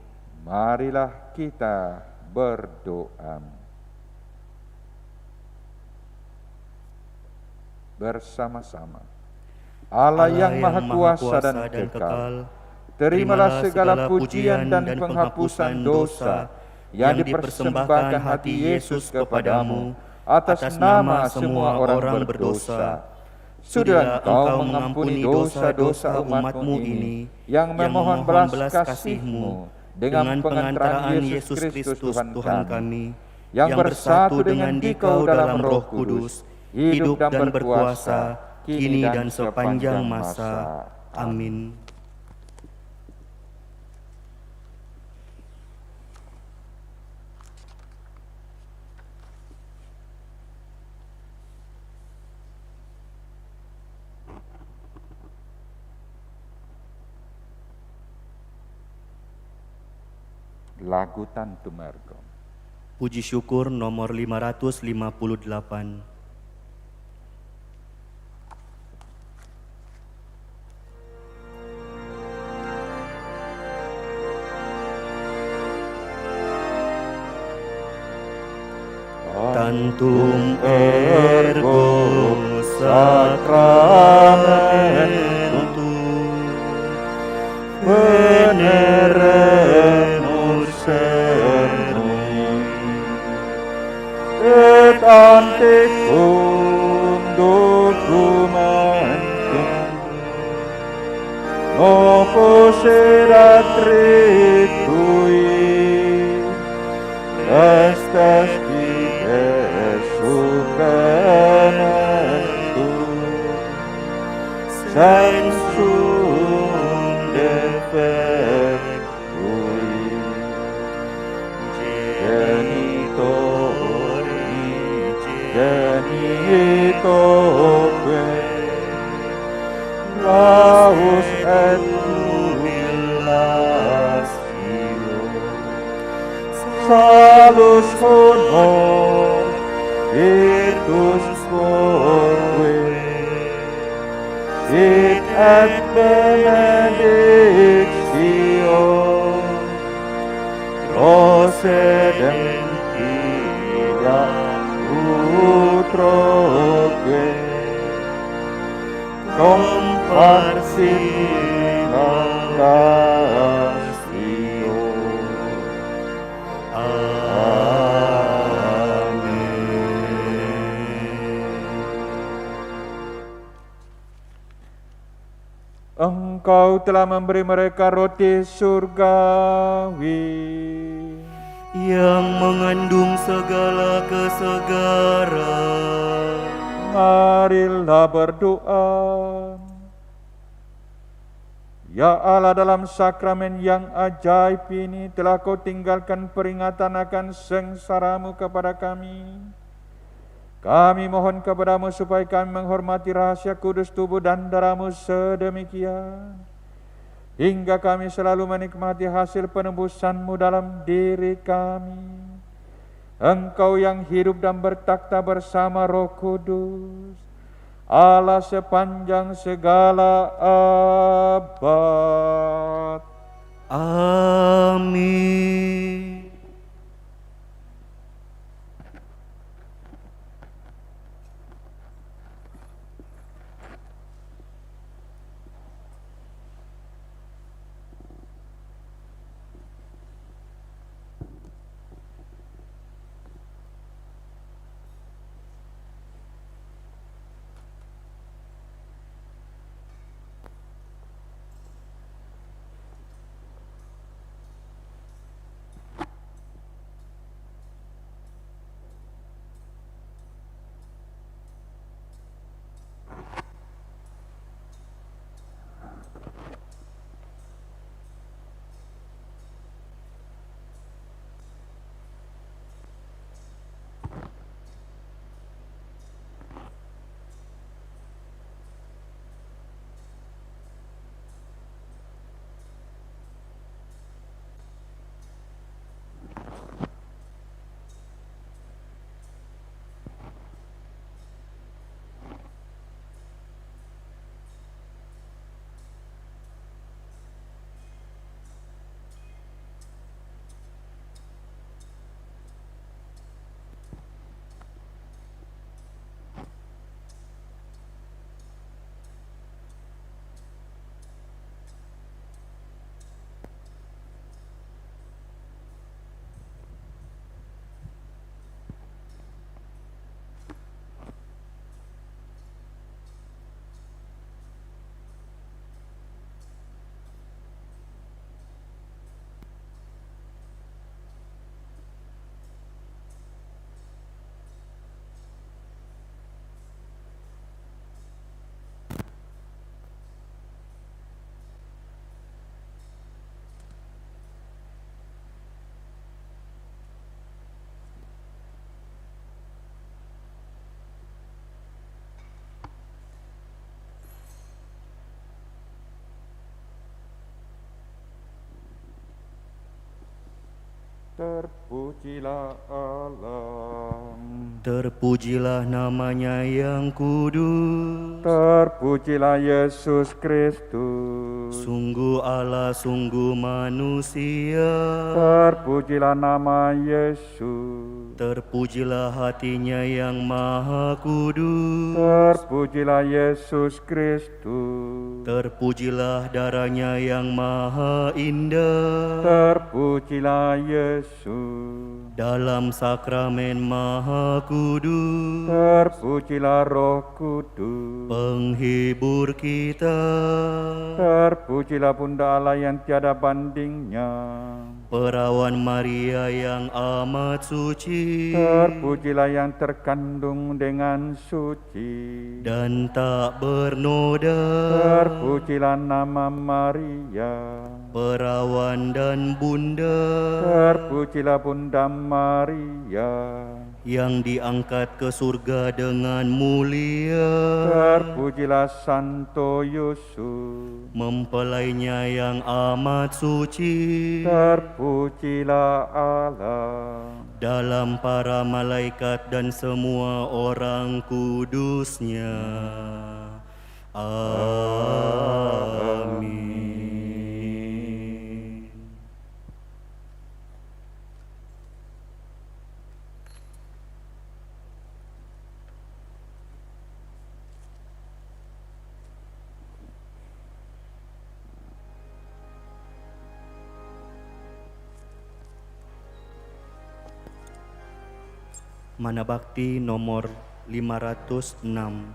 marilah kita berdoa. Bersama-sama. Allah yang Maha Kuasa dan Kekal, terimalah segala pujian dan penghapusan dosa yang dipersembahkan hati Yesus kepadamu atas nama semua orang berdosa. Sudahlah Engkau mengampuni dosa-dosa umat-Mu ini yang memohon belas kasih-Mu dengan pengantaraan Yesus Kristus Tuhan kami, yang bersatu dengan Dikau dalam Roh Kudus, hidup dan berkuasa, kini dan sepanjang masa. Amin. Lagu Tantu Margo. Puji syukur nomor 558. Tantum ergo sacramentum veneremus cernui Et antiquum documentum opus erat ritui restes suprementum sensum defectui genitoque laus et jubilatio salus honor Virtus quoque sit et benedictio procedenti da utroque comparsimandatio. Engkau telah memberi mereka roti surgawi yang mengandung segala kesegaran. Marilah berdoa. Ya Allah, dalam sakramen yang ajaib ini telah Kau tinggalkan peringatan akan sengsaramu kepada kami. Kami mohon kepadamu supaya kami menghormati rahasia kudus tubuh dan darah-Mu sedemikian, hingga kami selalu menikmati hasil penebusan-Mu dalam diri kami. Engkau yang hidup dan bertakhta bersama Roh Kudus, Allah sepanjang segala abad. Amin. Terpujilah Allah. Terpujilah namanya yang kudus. Terpujilah Yesus Kristus. Sungguh Allah, sungguh manusia. Terpujilah nama Yesus. Terpujilah hatinya yang maha kudus. Terpujilah Yesus Kristus. Terpujilah darahnya yang maha indah. Terpujilah Yesus. Dalam sakramen maha kudus, Terpujilah Roh Kudus. penghibur kita. Terpujilah Bunda Allah yang tiada bandingnya. Perawan Maria yang amat suci Terpujilah yang terkandung dengan suci. dan tak bernoda. Terpujilah nama Maria. Perawan dan bunda Terpujilah Bunda Maria. yang diangkat ke surga dengan mulia. Terpujilah Santo Yusuf. Mempelainya yang amat suci Terpujilah Allah. dalam para malaikat dan semua orang kudusnya. Amin. Mana Bakti nomor 506.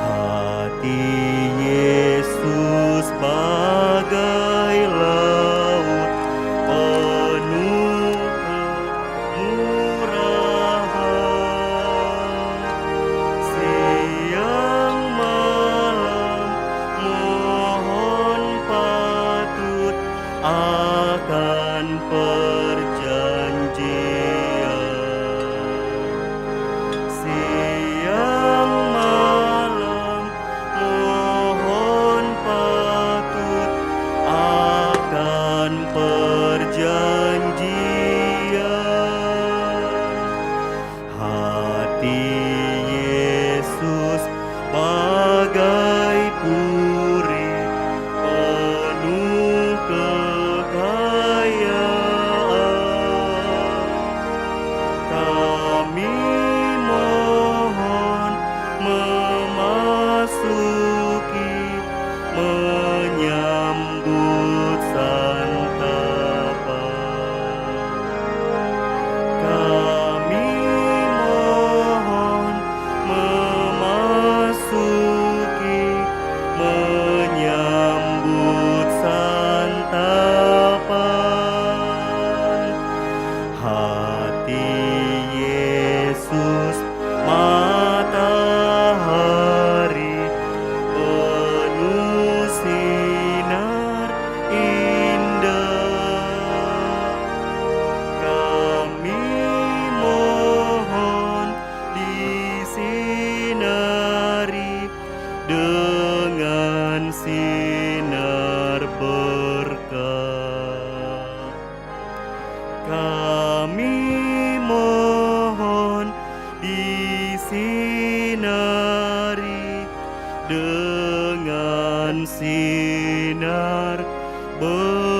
Hati Yesus bagai laut penuh kemurahan. Siang malam mohon patut akan perjanjian. Siang malam mohon patut akan perjanjian. Hati Yesus bagai puri penuh kekayaan. Kami mohon memasuki menyambut santapan. Kami mohon memasuki menyambut santapan. Hati Yesus matahari penuh sinar indah. Kami mohon disinari dengan sinar berkah. Kami mohon disinari dengan sinar berkah.